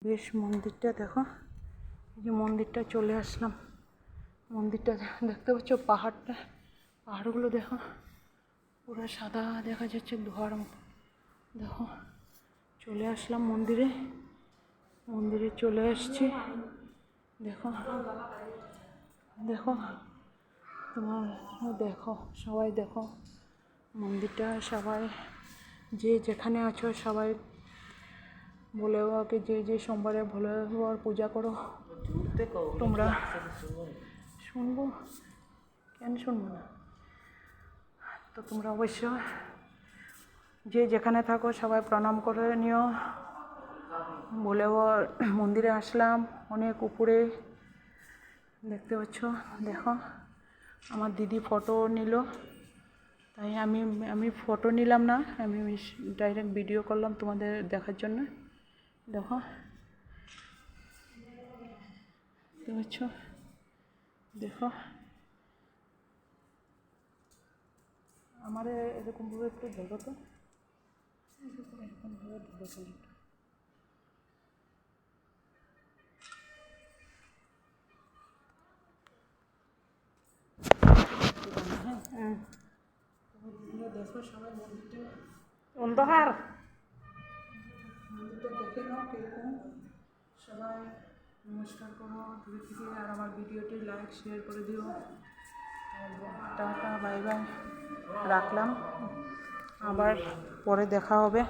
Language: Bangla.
বেশ মন্দিরটা দেখো, এই যে মন্দিরটা চলে আসলাম। মন্দিরটা দেখতে পাচ্ছ, পাহাড়গুলো দেখো পুরো সাদা দেখা যাচ্ছে, ধোঁয়ার মতো। দেখো চলে আসলাম মন্দিরে চলে এসছি। দেখো দেখো তোমার দেখো, সবাই দেখো মন্দিরটা। সবাই যে যেখানে আছো সবাই ভোলে বাবাকে যে সোমবারে ভোলে বাবার পূজা করো তোমরা। শুনবো কেন শুনবো না? তো তোমরা অবশ্য যে যেখানে থাকো সবাই প্রণাম করে নিও। ভোলে বাবার মন্দিরে আসলাম অনেক উপরে, দেখতে পাচ্ছ। দেখো আমার দিদি ফটো নিল, তাই আমি ফটো নিলাম না, আমি ডাইরেক্ট ভিডিও করলাম তোমাদের দেখার জন্য। দেখো দেখতে পাচ্ছ, দেখো আমার এরকমভাবে একটু ধরো তো, এরকমভাবে ধরো তো। হ্যাঁ দেখো সবাই মন্দিরটা, অন্ধকার মন্দিরটা দেখে নাও কীরকম। সবাই নমস্কার করো দূরে থেকে, আর আমার ভিডিওটি লাইক শেয়ার করে দিও। টাটা বাই বাই, রাখলাম, আবার পরে দেখা হবে।